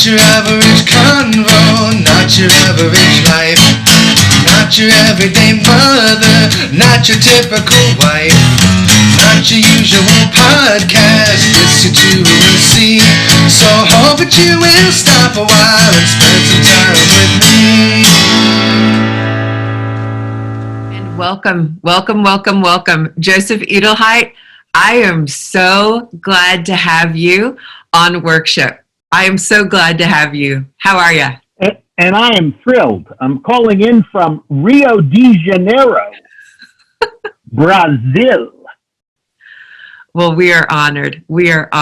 Not your average convo, not your average life. Not your everyday mother, not your typical wife. Not your usual podcast, listen to and see. So hope that you will stop a while and spend some time with me. And welcome, Joseph Edelheit. I am so glad to have you on Workship. I am so glad to have you. How are you? And I am thrilled. I'm calling in from Rio de Janeiro, Brazil. Well, we are honored. Let's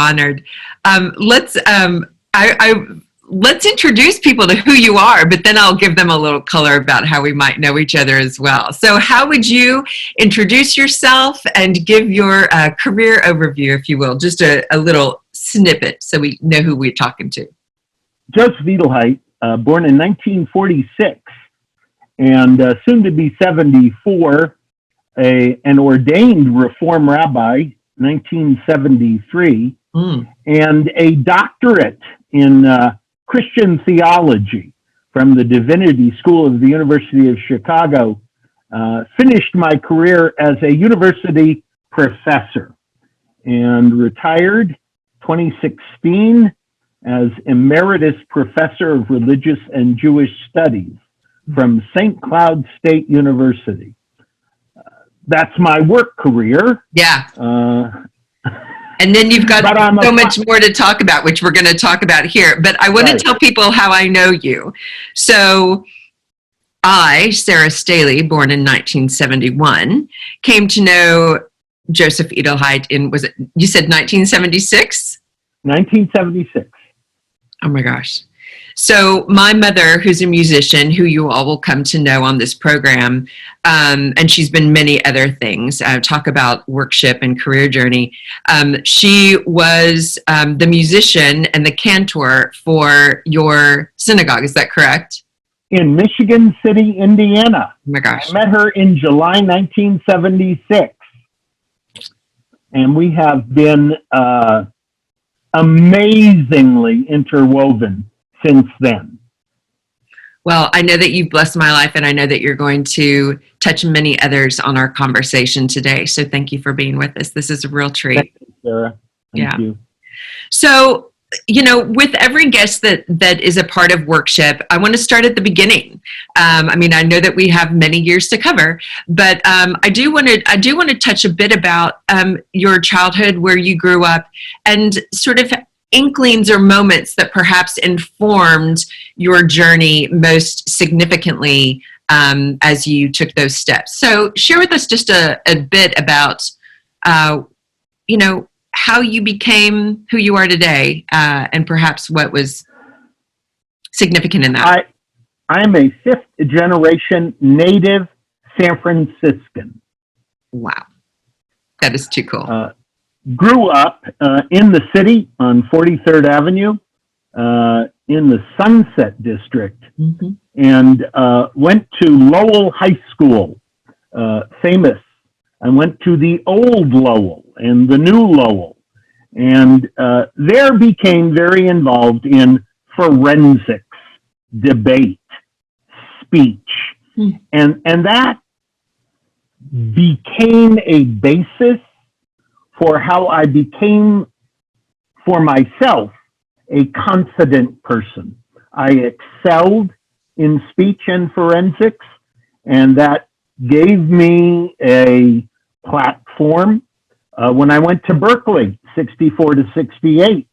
introduce people to who you are, but then I'll give them a little color about how we might know each other as well. So how would you introduce yourself and give your career overview, if you will, just a little snippet so we know who we're talking to. Joseph Edelheit, born in 1946 and soon to be 74, an ordained Reform rabbi, 1973, and a doctorate in Christian theology from the Divinity School of the University of Chicago. Finished my career as a university professor and retired 2016 as Emeritus Professor of Religious and Jewish Studies from St. Cloud State University. That's my work career. Yeah. And then you've got so much more to talk about, which we're going to talk about here. But I want to tell people how I know you. So I, Sarah Staley, born in 1971, came to know Joseph Edelheit in, was it, you said 1976? 1976. Oh my gosh. So my mother, who's a musician, who you all will come to know on this program, and she's been many other things, talk about Workship and career journey. She was the musician and the cantor for your synagogue. Is that correct? In Michigan City, Indiana. Oh my gosh. I met her in July 1976. And we have been amazingly interwoven since then. Well, I know that you've blessed my life, and I know that you're going to touch many others on our conversation today. So thank you for being with us. This is a real treat. Thank you, Sarah. Thank you. So, you know, with every guest that is a part of Workship, I want to start at the beginning. I mean, I know that we have many years to cover, but I do want to touch a bit about your childhood, where you grew up, and sort of inklings or moments that perhaps informed your journey most significantly as you took those steps. So share with us just a bit about, you know, how you became who you are today, and perhaps what was significant in that. I am a fifth generation native San Franciscan. Wow. That is too cool. Grew up in the city on 43rd Avenue in the Sunset District, and went to Lowell High School, famous. I went to the old Lowell and the new Lowell, and there became very involved in forensics, debate, speech, and that became a basis for how I became, for myself, a confident person. I excelled in speech and forensics, and that gave me a platform when I went to Berkeley, 64 to 68,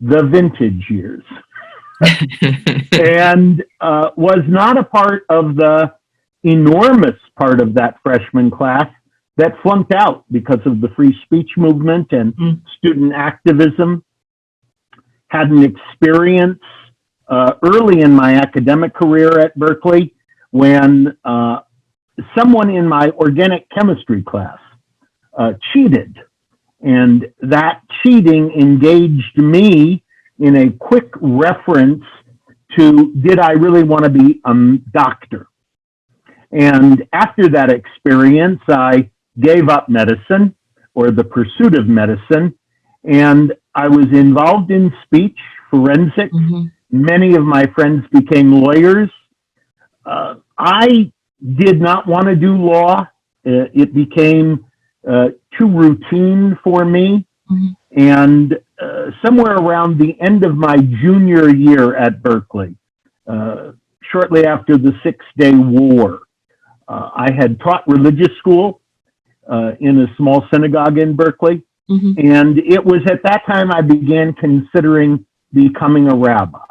the vintage years, and was not a part of the enormous part of that freshman class that flunked out because of the free speech movement and student activism. Had an experience early in my academic career at Berkeley when someone in my organic chemistry class cheated. And that cheating engaged me in a quick reference to, did I really want to be a doctor? And after that experience, I gave up medicine, or the pursuit of medicine, and I was involved in speech, forensics, Many of my friends became lawyers. I did not want to do law. It became too routine for me. Mm-hmm. And somewhere around the end of my junior year at Berkeley, shortly after the Six-Day War, I had taught religious school in a small synagogue in Berkeley. Mm-hmm. And it was at that time I began considering becoming a rabbi.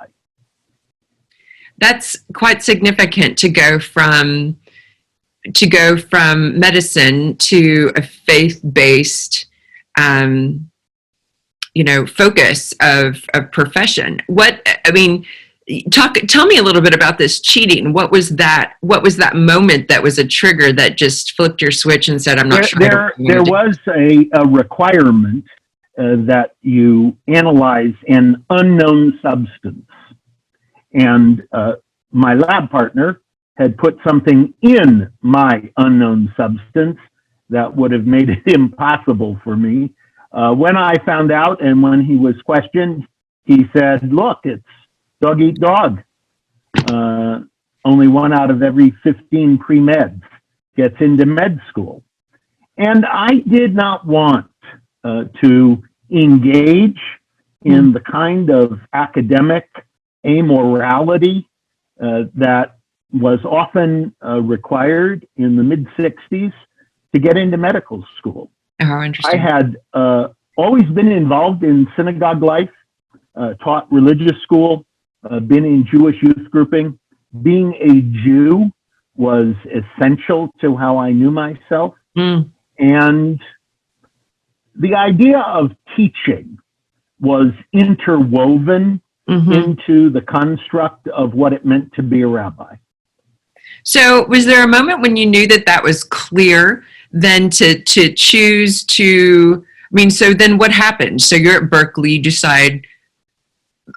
That's quite significant to go from medicine to a faith-based, focus of profession. Tell me a little bit about this cheating. What was that moment that was a trigger that just flipped your switch and said, I'm not sure. There was a requirement that you analyze an unknown substance. And my lab partner had put something in my unknown substance that would have made it impossible for me. When I found out and when he was questioned, he said, look, it's dog eat dog. Only 1 out of every 15 pre-meds gets into med school. And I did not want to engage in the kind of academic amorality that was often required in the mid-'60s to get into medical school. Oh, interesting. I had always been involved in synagogue life, taught religious school, been in Jewish youth grouping. Being a Jew was essential to how I knew myself. Mm. And the idea of teaching was interwoven into the construct of what it meant to be a rabbi. So was there a moment when you knew that was clear then to choose to, so then what happened? So you're at Berkeley, you decide,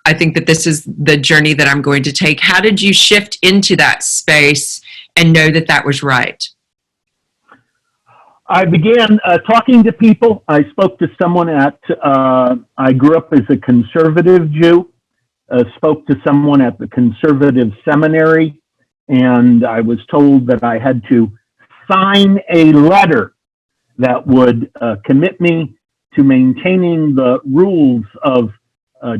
I think that this is the journey that I'm going to take. How did you shift into that space and know that was right? I began talking to people. I spoke to someone I grew up as a conservative Jew, spoke to someone at the conservative seminary, and I was told that I had to sign a letter that would commit me to maintaining the rules of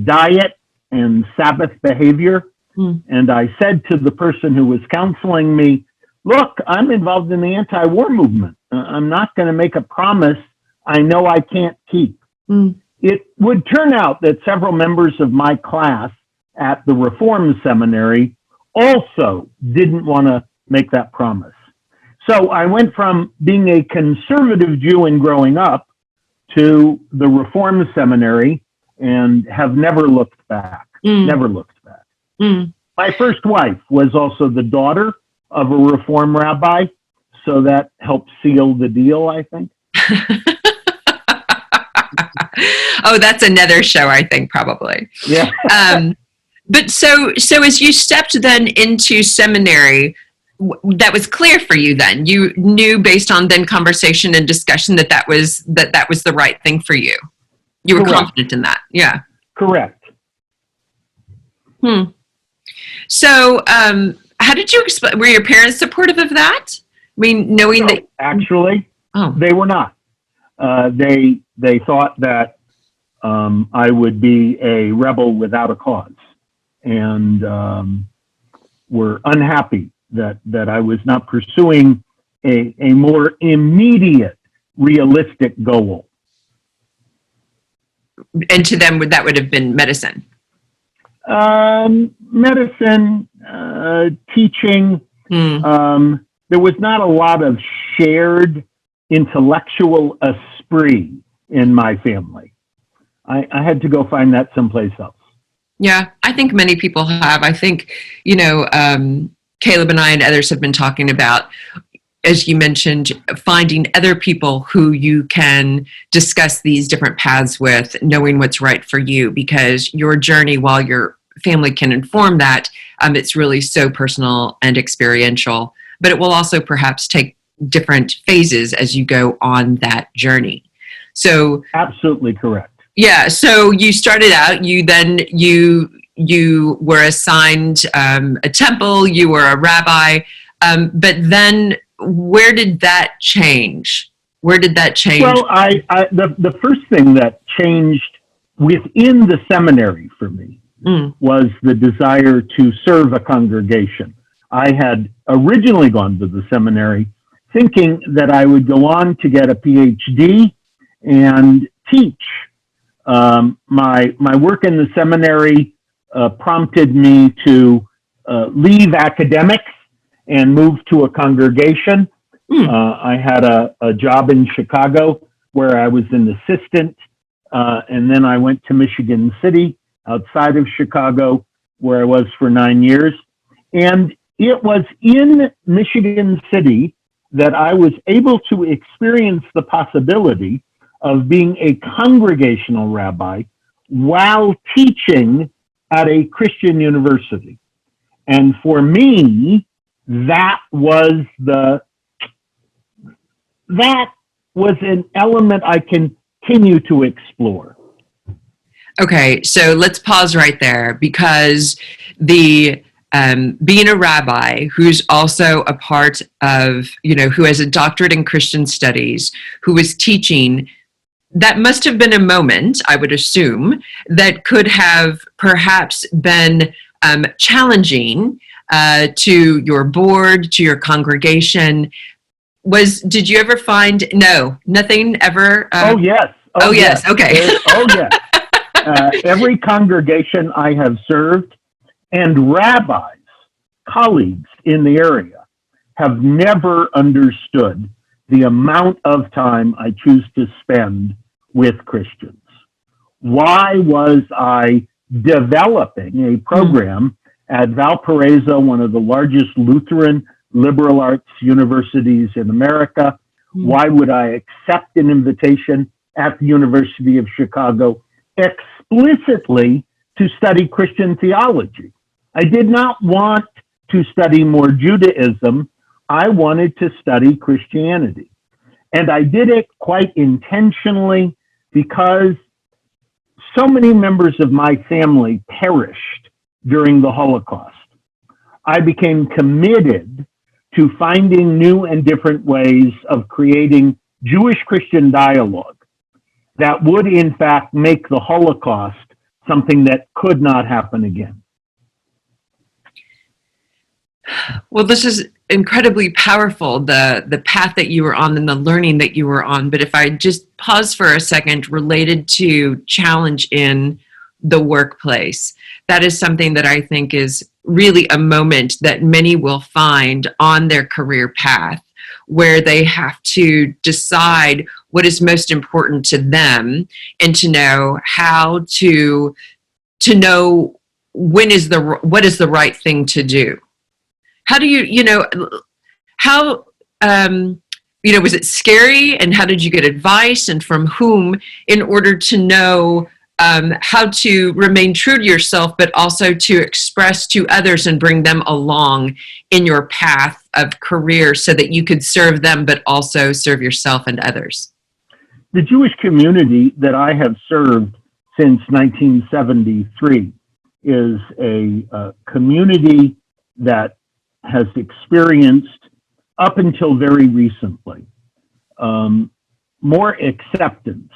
diet and Sabbath behavior. Mm. And I said to the person who was counseling me, look, I'm involved in the anti-war movement. I'm not going to make a promise I know I can't keep. Mm. It would turn out that several members of my class at the Reform Seminary also didn't want to make that promise. So I went from being a conservative Jew and growing up to the Reform Seminary and have never looked back. Never looked back. Mm. My first wife was also the daughter of a Reform rabbi, so that helped seal the deal, I think. Oh, that's another show, I think, probably. Yeah. But so as you stepped then into seminary, that was clear for you then. You knew based on then conversation and discussion that was the right thing for you. You were confident in that. Yeah. Correct. So how did you explain, were your parents supportive of that? Knowing that... Actually, they were not. They thought that I would be a rebel without a cause, and were unhappy that I was not pursuing a more immediate, realistic goal. And to them, that would have been medicine. Medicine, teaching. There was not a lot of shared intellectual esprit in my family. I had to go find that someplace else. Yeah, I think many people have. I think, Caleb and I and others have been talking about, as you mentioned, finding other people who you can discuss these different paths with, knowing what's right for you, because your journey, while your family can inform that, it's really so personal and experiential, but it will also perhaps take different phases as you go on that journey. So absolutely correct. Yeah. So you started out, you you were assigned a temple, you were a rabbi, but then where did that change? Where did that change? Well, the first thing that changed within the seminary for me was the desire to serve a congregation. I had originally gone to the seminary thinking that I would go on to get a PhD and teach. My work in the seminary prompted me to leave academics and move to a congregation. I had a job in Chicago where I was an assistant, and then I went to Michigan City outside of Chicago where I was for 9 years. And it was in Michigan City that I was able to experience the possibility of being a congregational rabbi while teaching at a Christian university. And for me, that was an element I continue to explore. Okay, so let's pause right there, because the being a rabbi who's also a part of, who has a doctorate in Christian studies, who is teaching, that must have been a moment, I would assume, that could have perhaps been challenging to your board, to your congregation. Did you ever find, nothing ever? Oh, yes. Oh, yes. Okay. Oh, yes. Every congregation I have served and rabbis, colleagues in the area, have never understood the amount of time I choose to spend with Christians. Why was I developing a program at Valparaiso, one of the largest Lutheran liberal arts universities in America? Why would I accept an invitation at the University of Chicago explicitly to study Christian theology? I did not want to study more Judaism. I wanted to study Christianity. And I did it quite intentionally because so many members of my family perished during the Holocaust. I became committed to finding new and different ways of creating Jewish-Christian dialogue that would, in fact, make the Holocaust something that could not happen again. Well, this is incredibly powerful, the path that you were on and the learning that you were on. But if I just pause for a second, related to challenge in the workplace, that is something that I think is really a moment that many will find on their career path, where they have to decide what is most important to them and to know how to know what is the right thing to do. How do was it scary, and how did you get advice, and from whom, in order to know how to remain true to yourself, but also to express to others and bring them along in your path of career so that you could serve them, but also serve yourself and others? The Jewish community that I have served since 1973 is a community that has experienced, up until very recently, more acceptance,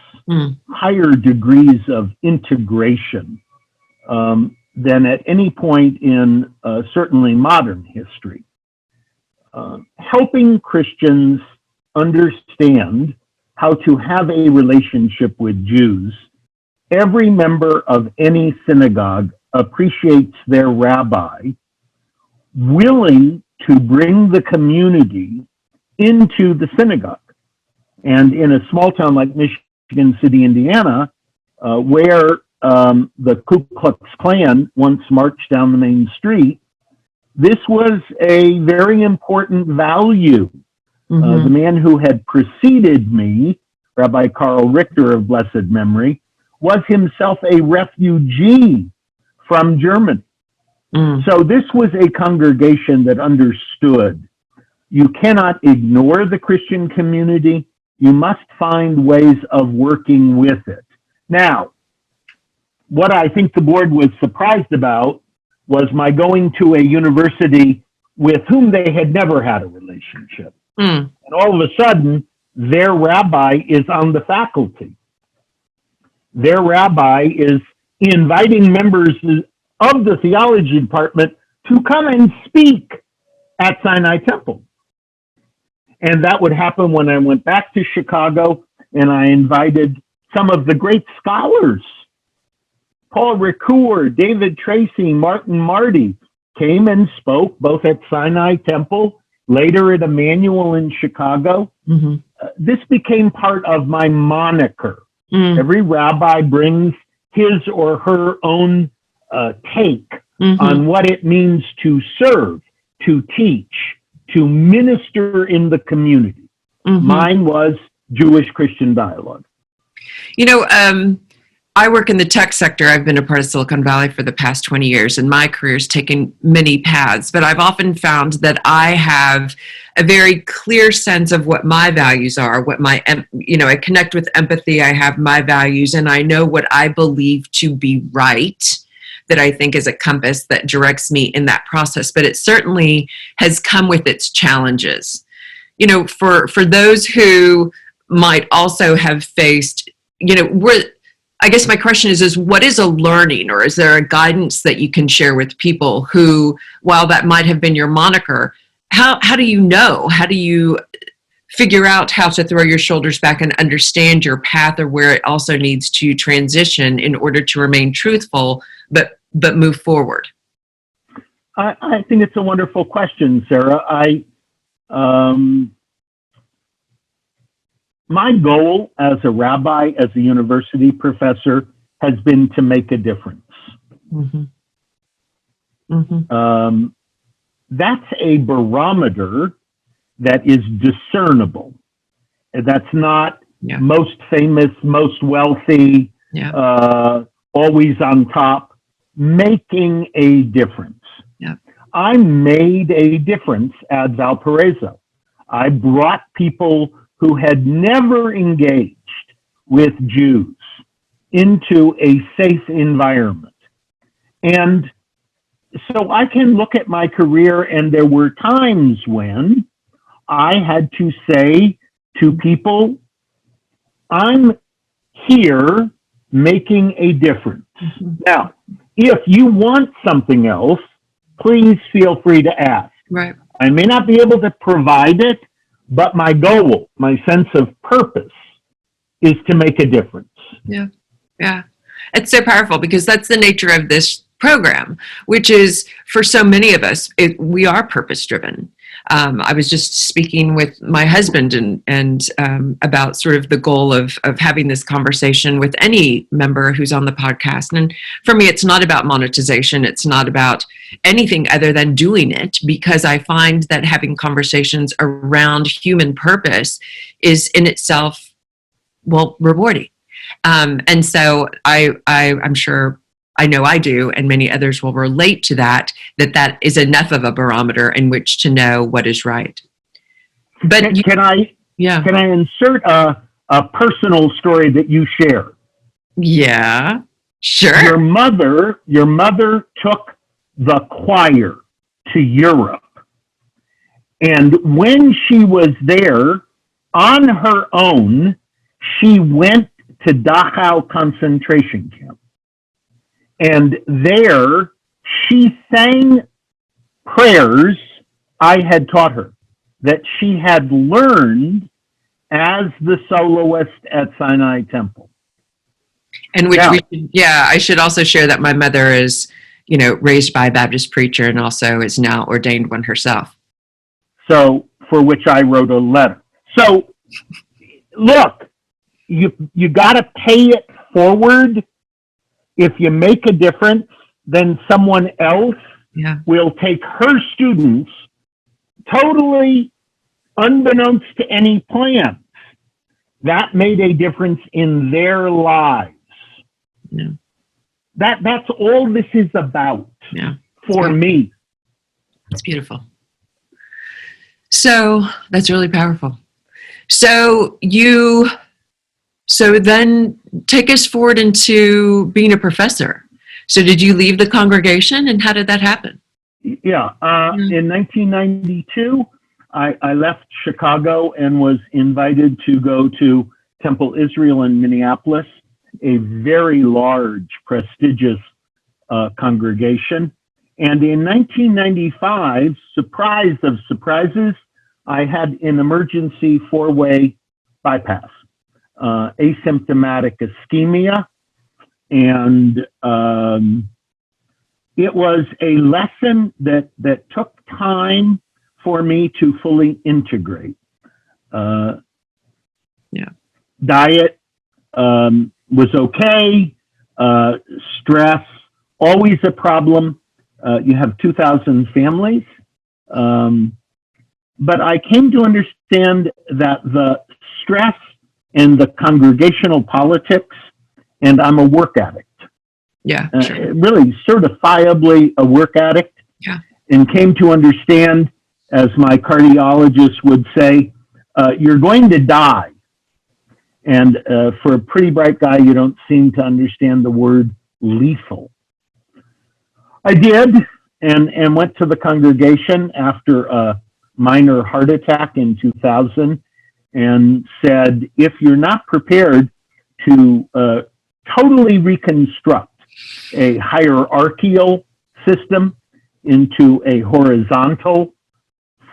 higher degrees of integration than at any point in certainly modern history. Helping Christians understand how to have a relationship with Jews, every member of any synagogue appreciates their rabbi willing to bring the community into the synagogue. And in a small town like Michigan City, Indiana, where the Ku Klux Klan once marched down the main street, this was a very important value. The man who had preceded me, Rabbi Carl Richter of blessed memory, was himself a refugee from Germany. So this was a congregation that understood you cannot ignore the Christian community. You must find ways of working with it. Now, what I think the board was surprised about was my going to a university with whom they had never had a relationship. And all of a sudden, their rabbi is on the faculty. Their rabbi is inviting members of the theology department to come and speak at Sinai Temple. And that would happen when I went back to Chicago and I invited some of the great scholars. Paul Ricoeur, David Tracy, Martin Marty came and spoke both at Sinai Temple, later at Emmanuel in Chicago. This became part of my moniker. Every rabbi brings his or her own take on what it means to serve, to teach, to minister in the community. Mine was Jewish Christian dialogue. You know, I work in the tech sector. I've been a part of Silicon Valley for the past 20 years, and my career's taken many paths, but I've often found that I have a very clear sense of what my values are, what my, I connect with empathy, I have my values, and I know what I believe to be right, that I think is a compass that directs me in that process. But it certainly has come with its challenges. You know, for those who might also have faced, I guess my question is what is a learning, or is there a guidance that you can share with people who, while that might have been your moniker, how do you know? How do you figure out how to throw your shoulders back and understand your path, or where it also needs to transition in order to remain truthful, but move forward? I think it's a wonderful question, Sarah. My goal as a rabbi, as a university professor, has been to make a difference. That's a barometer that is discernible. That's not most famous, most wealthy, always on top. Making a difference. I made a difference at Valparaiso. I brought people who had never engaged with Jews into a safe environment. And so I can look at my career, and there were times when I had to say to people, I'm here making a difference. Now, if you want something else, please feel free to ask. Right. I may not be able to provide it, but my goal, my sense of purpose, is to make a difference. Yeah. It's so powerful, because that's the nature of this program, which is, for so many of us, we are purpose driven. I was just speaking with my husband and about sort of the goal of having this conversation with any member who's on the podcast. And for me, it's not about monetization. It's not about anything other than doing it, because I find that having conversations around human purpose is in itself, rewarding. And so I'm sure, I know I do, and many others will relate to that is enough of a barometer in which to know what is right. But can I insert a personal story that you share? Yeah, sure. Your mother took the choir to Europe. And when she was there on her own, she went to Dachau concentration camp. And there she sang prayers I had taught her, that she had learned as the soloist at Sinai Temple. And which I should also share that my mother is, raised by a Baptist preacher and also is now ordained one herself. So, for which I wrote a letter. So, look, you got to pay it forward. If you make a difference, then someone else will take her students, totally unbeknownst to any plans. That made a difference in their lives. Yeah. That's all this is about for me. It's beautiful. So that's really powerful. So you So then take us forward into being a professor. So did you leave the congregation, and how did that happen? Yeah. In 1992, I left Chicago and was invited to go to Temple Israel in Minneapolis, a very large, prestigious congregation. And in 1995, surprise of surprises, I had an emergency 4-way bypass, asymptomatic ischemia. And it was a lesson that took time for me to fully integrate. Diet was okay. Stress, always a problem. You have 2,000 families. But I came to understand that the stress and the congregational politics, and I'm a work addict. Yeah, sure. Really certifiably a work addict. Yeah. And came to understand, as my cardiologist would say, you're going to die. And for a pretty bright guy, you don't seem to understand the word lethal. I did, and went to the congregation after a minor heart attack in 2000 and said, if you're not prepared to totally reconstruct a hierarchical system into a horizontal,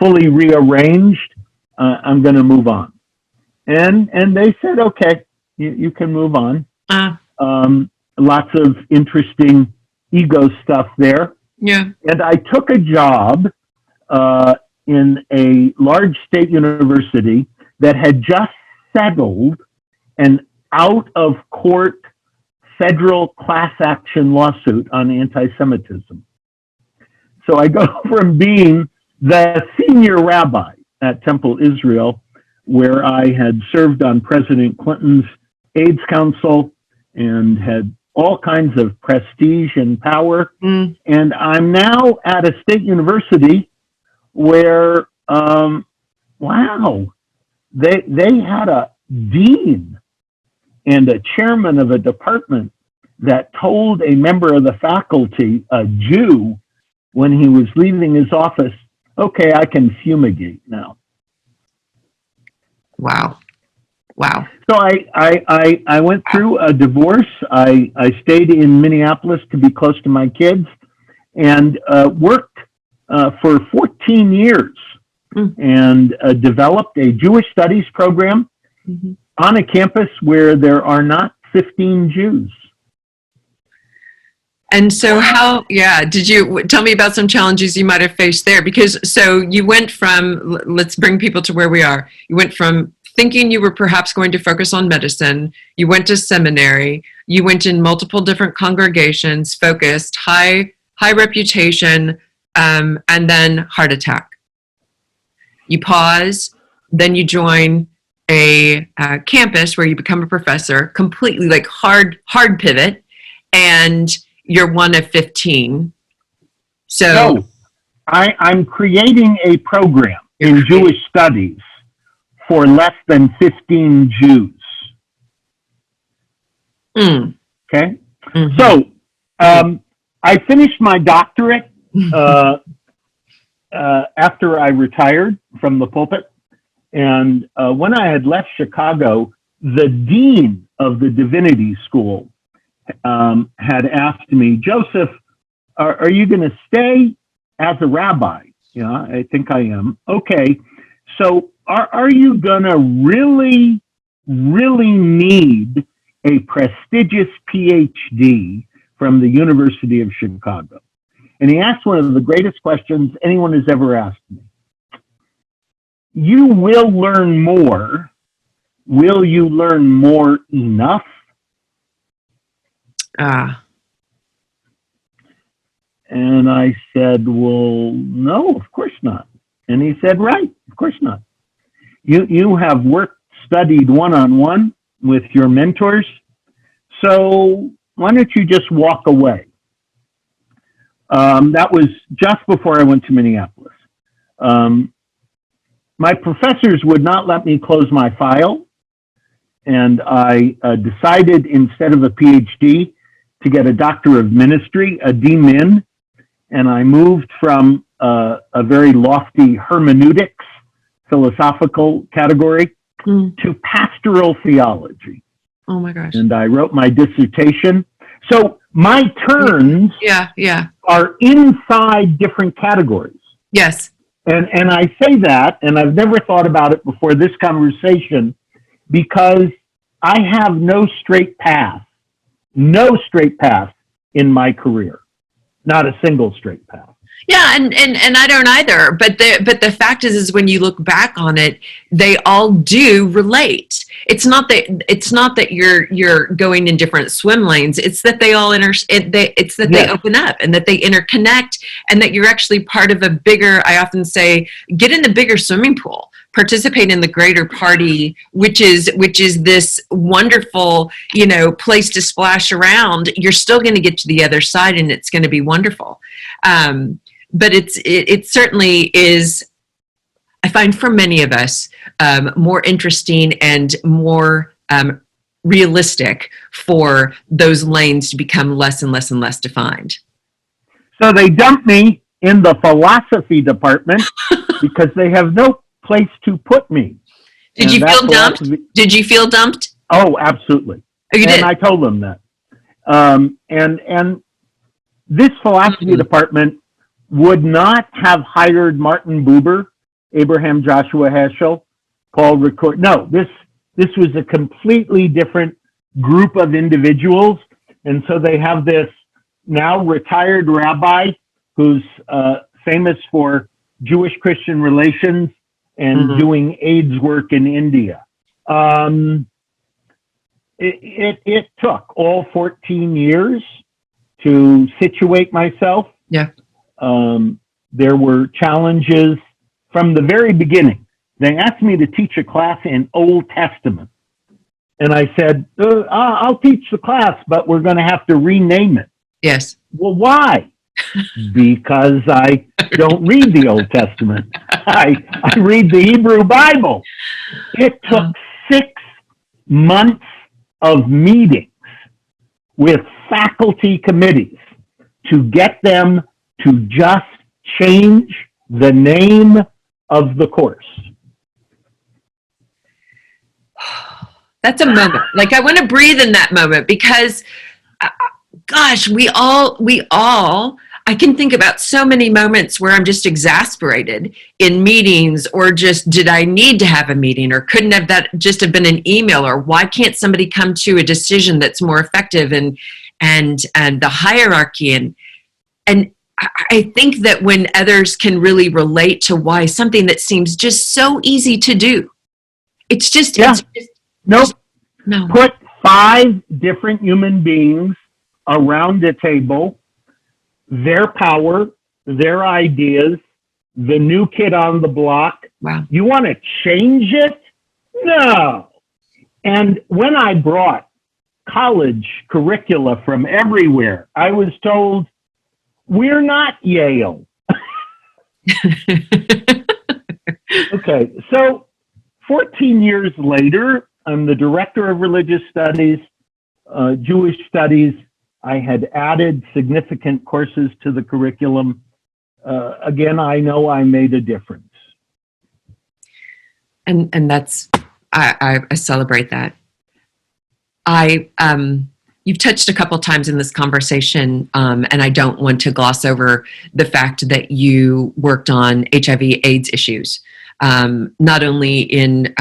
fully rearranged, I'm going to move on. And they said, okay, you can move on. Lots of interesting ego stuff there. Yeah. And I took a job in a large state university that had just settled an out-of-court federal class action lawsuit on anti-Semitism. So I go from being the senior rabbi at Temple Israel, where I had served on President Clinton's AIDS Council and had all kinds of prestige and power. And I'm now at a state university where, wow, they had a dean and a chairman of a department that told a member of the faculty, a Jew, when he was leaving his office, okay, I can fumigate now. Wow. So I went through a divorce. I stayed in Minneapolis to be close to my kids and worked for 14 years and developed a Jewish studies program on a campus where there are not 15 Jews. And so did you tell me about some challenges you might have faced there? Because so you went from, let's bring people to where we are. You went from thinking you were perhaps going to focus on medicine. You went to seminary. You went in multiple different congregations, focused, high reputation, and then heart attack. You pause, then you join a campus where you become a professor, completely like hard pivot, and you're one of 15. So I'm creating a program in Jewish studies for less than 15 Jews. Okay. So I finished my doctorate after I retired from the pulpit. And when I had left Chicago, the dean of the divinity school had asked me, Joseph, are you going to stay as a rabbi? Yeah, I think I am. Okay. So are you going to really need a prestigious PhD from the University of Chicago? And he asked one of the greatest questions anyone has ever asked me. You will learn more. Will you learn more enough? And I said, well, no, of course not. And he said, right, of course not. You have studied one-on-one with your mentors, so why don't you just walk away? That was just before I went to Minneapolis. My professors would not let me close my file. and I decided instead of a PhD to get a Doctor of Ministry, a DMin, and I moved from a very lofty hermeneutics, philosophical category to pastoral theology. Oh my gosh. And I wrote my dissertation. So my turns are inside different categories. Yes. And I say that, and I've never thought about it before this conversation, because I have no straight path in my career. Not a single straight path. Yeah, and I don't either. But the fact is when you look back on it, they all do relate. It's not that you're going in different swim lanes. It's that they all they open up and that they interconnect, and that you're actually part of a bigger. I often say, get in the bigger swimming pool. Participate in the greater party, which is this wonderful, place to splash around. You're still going to get to the other side, and it's going to be wonderful. But it certainly is, I find, for many of us, more interesting and more realistic for those lanes to become less and less and less defined. So they dumped me in the philosophy department because they have no place to put me. Did you feel dumped? Did you feel dumped? Oh, absolutely. Oh, you did? And I told them that. And this philosophy department would not have hired Martin Buber, Abraham Joshua Heschel, Paul Ricoeur. No, this was a completely different group of individuals. And so they have this now retired rabbi who's famous for Jewish-Christian relations and doing AIDS work in India. It took all 14 years to situate myself. Yeah. There were challenges from the very beginning. They asked me to teach a class in Old Testament. And I said, I'll teach the class, but we're going to have to rename it. Yes. Well, why? Because I don't read the Old Testament. I read the Hebrew Bible. It took 6 months of meetings with faculty committees to get them to just change the name of the course. That's a moment. Like, I want to breathe in that moment because, gosh, we all, I can think about so many moments where I'm just exasperated in meetings, or just, did I need to have a meeting, or couldn't have that just have been an email, or why can't somebody come to a decision that's more effective, and the hierarchy, and I think that when others can really relate to why something that seems just so easy to do, it's just, no. Put 5 different human beings around a table, their power, their ideas, the new kid on the block. Wow. You want to change it? No. And when I brought college curricula from everywhere, I was told, we're not Yale. Okay, so 14 years later, I'm the director of religious studies, Jewish studies. I had added significant courses to the curriculum. Again, I know I made a difference. And that's, I celebrate that. You've touched a couple times in this conversation, and I don't want to gloss over the fact that you worked on HIV/AIDS issues, not only in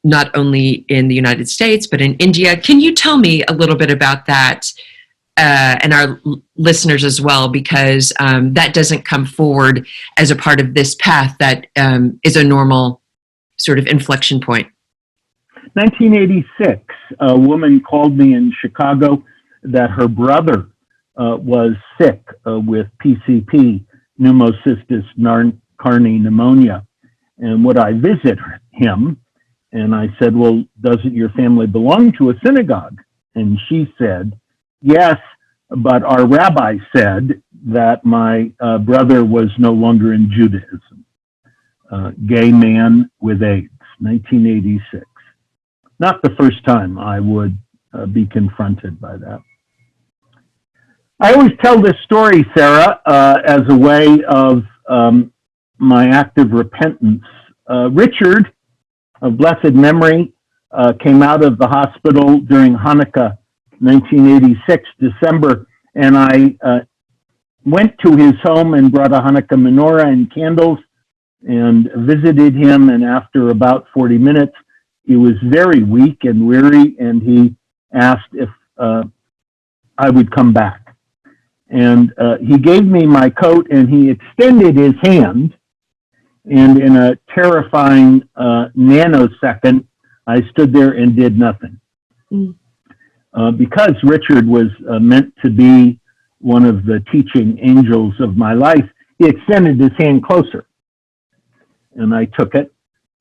the United States, but in India. Can you tell me a little bit about that, and our listeners as well, because that doesn't come forward as a part of this path that is a normal sort of inflection point? 1986, a woman called me in Chicago that her brother was sick with PCP, pneumocystis carni pneumonia, and would I visit him? And I said, well, doesn't your family belong to a synagogue? And she said, yes, but our rabbi said that my brother was no longer in Judaism. Gay man with AIDS, 1986. not the first time I would be confronted by that. I always tell this story, Sarah, as a way of my active repentance. Richard, of blessed memory, came out of the hospital during Hanukkah 1986, December, and I went to his home and brought a Hanukkah menorah and candles and visited him, and after about 40 minutes, he was very weak and weary, and he asked if I would come back. And he gave me my coat, and he extended his hand, and in a terrifying nanosecond, I stood there and did nothing. Because Richard was meant to be one of the teaching angels of my life, he extended his hand closer. And I took it,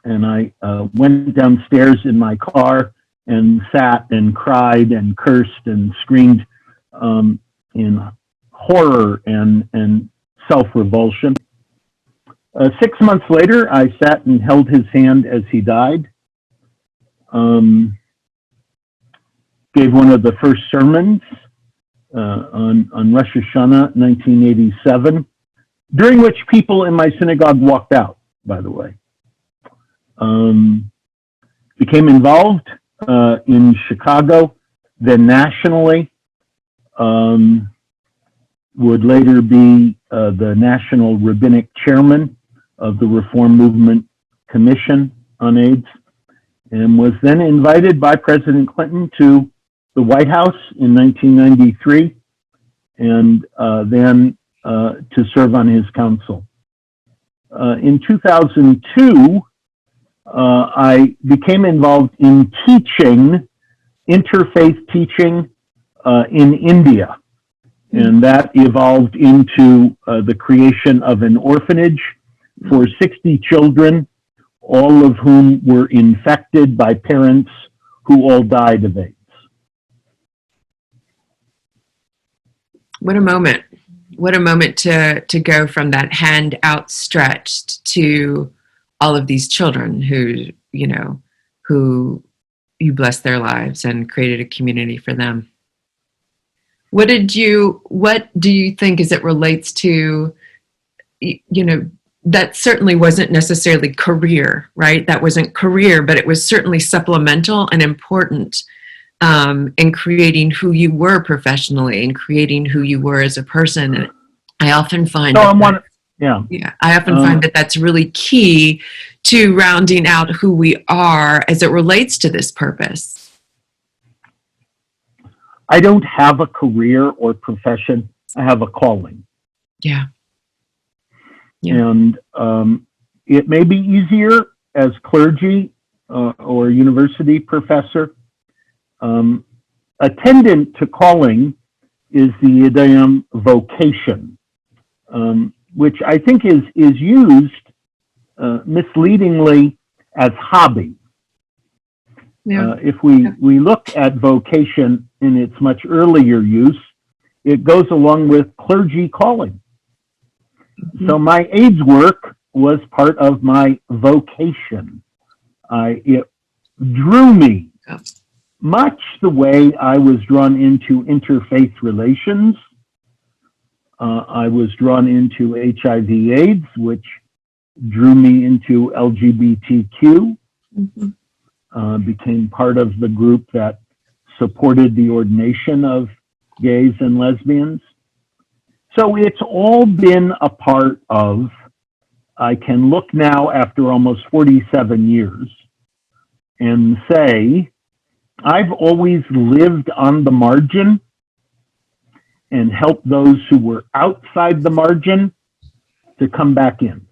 and I went downstairs in my car and sat and cried and cursed and screamed in horror and self-revulsion. 6 months later, I sat and held his hand as he died. Gave one of the first sermons on Rosh Hashanah 1987, during which people in my synagogue walked out, by the way. Became involved in Chicago, then nationally. Would later be the National Rabbinic Chairman of the Reform Movement Commission on AIDS, and was then invited by President Clinton to the White House in 1993, and then to serve on his council. In 2002, I became involved in teaching, interfaith teaching in India. And that evolved into the creation of an orphanage for 60 children, all of whom were infected by parents who all died of AIDS. What a moment. What a moment to go from that hand outstretched to all of these children who you blessed their lives and created a community for them. What do you think as it relates to, that certainly wasn't necessarily career, right? That wasn't career, but it was certainly supplemental and important in creating who you were professionally and creating who you were as a person. And I often find find that that's really key to rounding out who we are as it relates to this purpose. I don't have a career or profession. I have a calling. Yeah. And it may be easier as clergy or university professor. Attendant to calling is the idiom vocation, which I think is used misleadingly as hobby. Yeah. If we look at vocation in its much earlier use, it goes along with clergy calling. Mm-hmm. So my AIDS work was part of my vocation. It drew me, much the way I was drawn into interfaith relations. I was drawn into HIV/AIDS, which drew me into LGBTQ. Mm-hmm. Became part of the group that supported the ordination of gays and lesbians. So it's all been a part of, I can look now after almost 47 years and say, I've always lived on the margin and helped those who were outside the margin to come back in.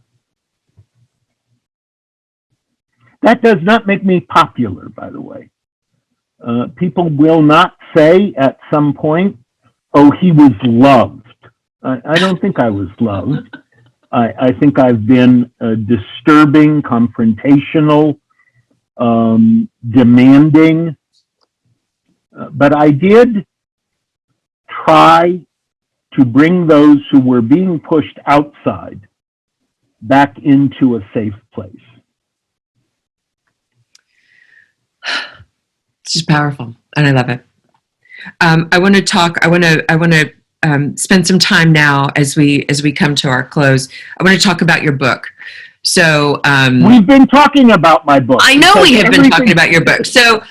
That does not make me popular, by the way. People will not say at some point, oh, he was loved. I don't think I was loved. I think I've been disturbing, confrontational, demanding. But I did try to bring those who were being pushed outside back into a safe place. It's just powerful, and I love it. I want to spend some time now as we come to our close. I want to talk about your book. So we've been talking about my book. I know we have been talking about your book. So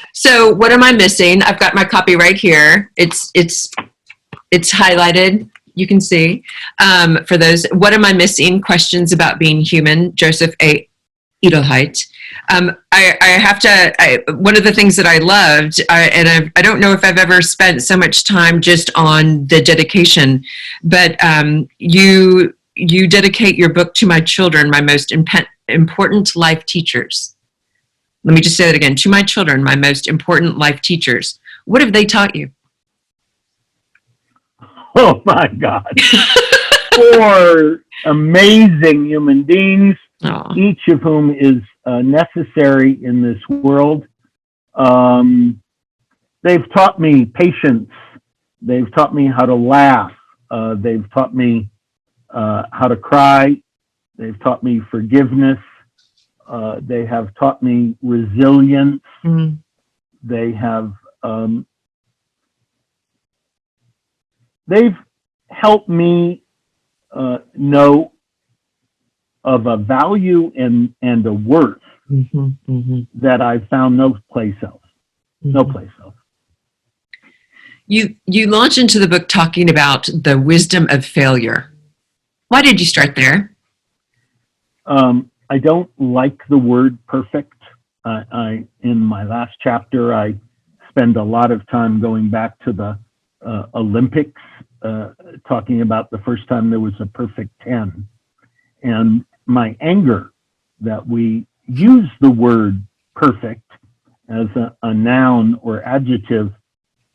what am I missing? I've got my copy right here. It's highlighted. You can see. For those, what am I missing? Questions about being human. Joseph A. Edelheit. I have to. One of the things that I loved, and I don't know if I've ever spent so much time just on the dedication, but you dedicate your book to my children, my most important life teachers. Let me just say that again. To my children, my most important life teachers. What have they taught you? Oh my God. 4 amazing human beings, each of whom is necessary in this world. They've taught me patience. They've taught me how to laugh. They've taught me how to cry. They've taught me forgiveness. They have taught me resilience. Mm-hmm. They have they've helped me know of a value and a worth that I've found no place else. No place else. You launch into the book talking about the wisdom of failure. Why did you start there? I don't like the word perfect. In my last chapter, I spend a lot of time going back to the Olympics, talking about the first time there was a perfect 10. And my anger that we use the word perfect as a noun or adjective,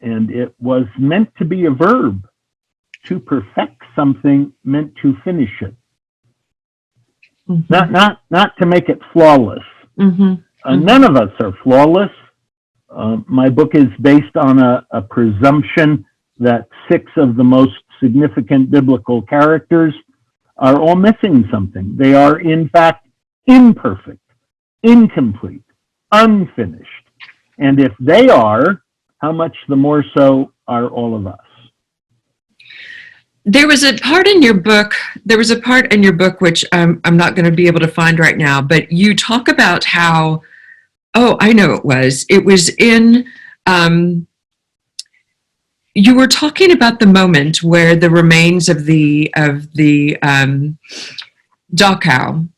and it was meant to be a verb. To perfect something meant to finish it. Mm-hmm. Not to make it flawless. Mm-hmm. None of us are flawless. My book is based on a presumption that 6 of the most significant biblical characters are all missing something. They are, in fact, imperfect, incomplete, unfinished. And if they are, how much the more so are all of us? There was a part in your book which I'm not going to be able to find right now, but you talk about how, I know it was in, you were talking about the moment where the remains of the Dachau,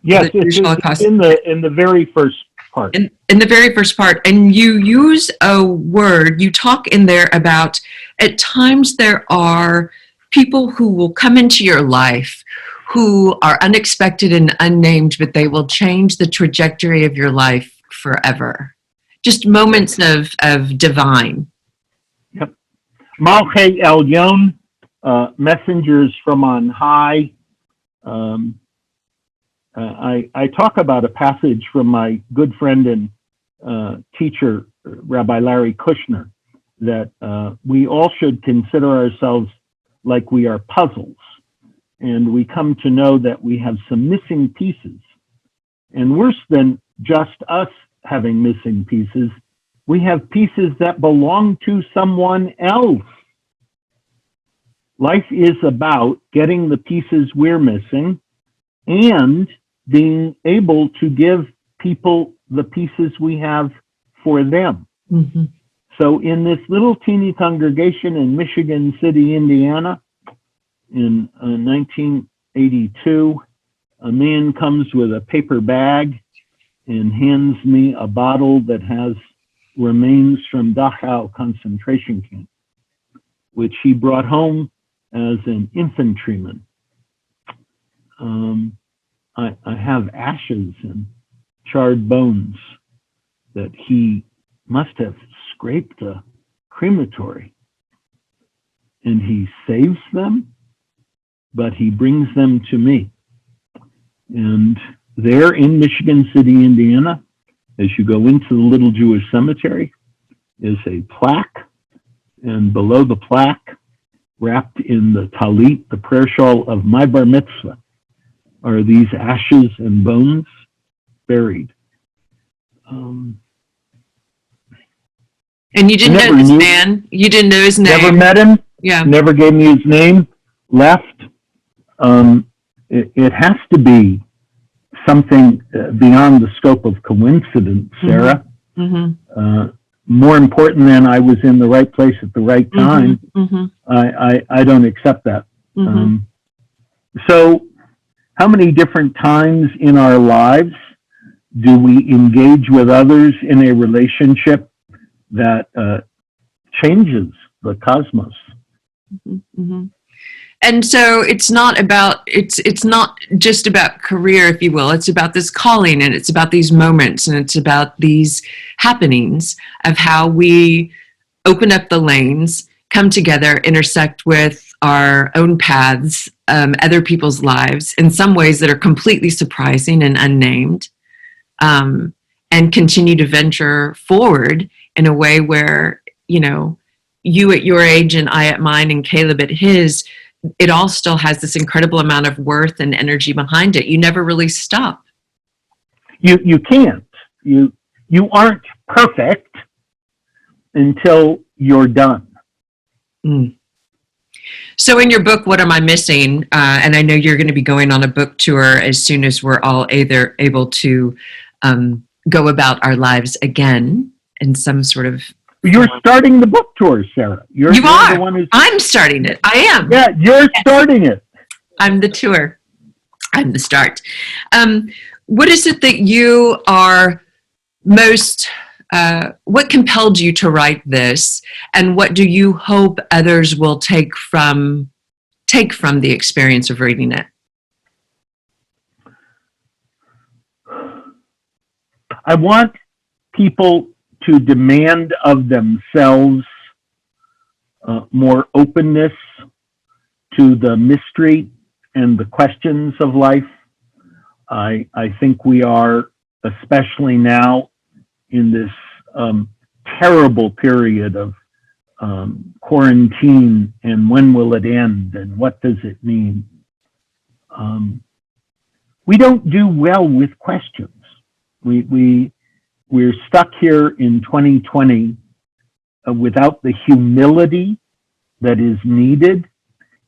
yes, it's in the very first part. In the very first part, and you use a word, you talk in there about, at times there are people who will come into your life who are unexpected and unnamed, but they will change the trajectory of your life forever. Just moments of divine. Yep. Malche Elyon, messengers from on high. I talk about a passage from my good friend and teacher, Rabbi Larry Kushner, that we all should consider ourselves like we are puzzles, and we come to know that we have some missing pieces. And worse than just us having missing pieces, we have pieces that belong to someone else. Life is about getting the pieces we're missing and being able to give people the pieces we have for them. Mm-hmm. So in this little teeny congregation in Michigan City, Indiana, in 1982, a man comes with a paper bag and hands me a bottle that has remains from Dachau concentration camp, which he brought home as an infantryman. I have ashes and charred bones that he must have scraped a crematory, and he saves them, but he brings them to me. And there in Michigan City, Indiana, as you go into the little Jewish cemetery, is a plaque, and below the plaque, wrapped in the talit, the prayer shawl of my bar mitzvah, are these ashes and bones buried. And you didn't know this man? You didn't know his name? Never met him. Yeah. Never gave me his name. Left. It has to be something beyond the scope of coincidence, Sarah. Mm-hmm. More important than I was in the right place at the right time. Mm-hmm. I don't accept that. Mm-hmm. So how many different times in our lives do we engage with others in a relationship that changes the cosmos? Mm-hmm. And so it's not just about career, if you will. It's about this calling, and it's about these moments, and it's about these happenings of how we open up the lanes, come together, intersect with our own paths, other people's lives in some ways that are completely surprising and unnamed, and continue to venture forward in a way where, you at your age and I at mine and Caleb at his, it all still has this incredible amount of worth and energy behind it. You never really stop. You can't. You aren't perfect until you're done. Mm. So in your book, What Am I Missing? And I know you're going to be going on a book tour as soon as we're all either able to go about our lives again in some sort of... You're starting the book tour, Sarah. You are. The one I'm starting it. I am. Yeah, you're starting it. I'm the tour. I'm the start. What is it that you are most... what compelled you to write this, and what do you hope others will take from the experience of reading it? I want people to demand of themselves more openness to the mystery and the questions of life. I think we are, especially now, in this terrible period of quarantine, and when will it end, and what does it mean? We don't do well with questions. We're stuck here in 2020 without the humility that is needed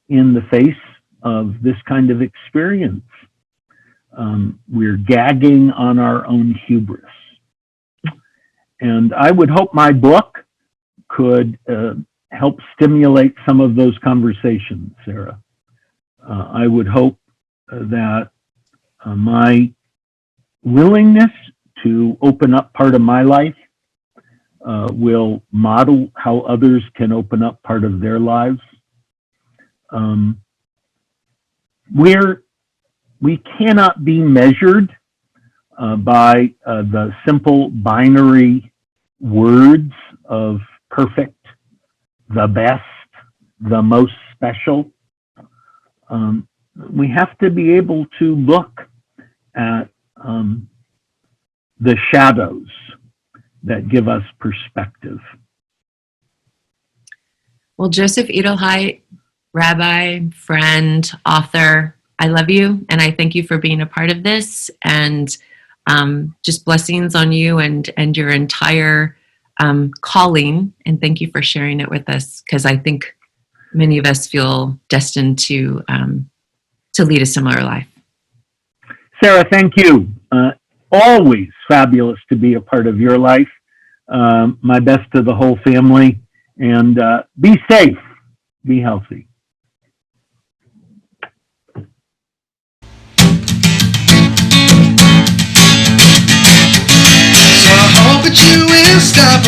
in the face of this kind of experience. We're gagging on our own hubris. And I would hope my book could help stimulate some of those conversations, Sarah. I would hope that my willingness to open up part of my life will model how others can open up part of their lives. We cannot be measured by the simple binary words of perfect, the best, the most special. We have to be able to look at the shadows that give us perspective. Well, Joseph Edelheit, rabbi, friend, author, I love you, and I thank you for being a part of this, and just blessings on you and your entire calling, and thank you for sharing it with us, because I think many of us feel destined to lead a similar life. Sarah, thank you. Always fabulous to be a part of your life. My best to the whole family, and be safe, be healthy. So I hope that you will stop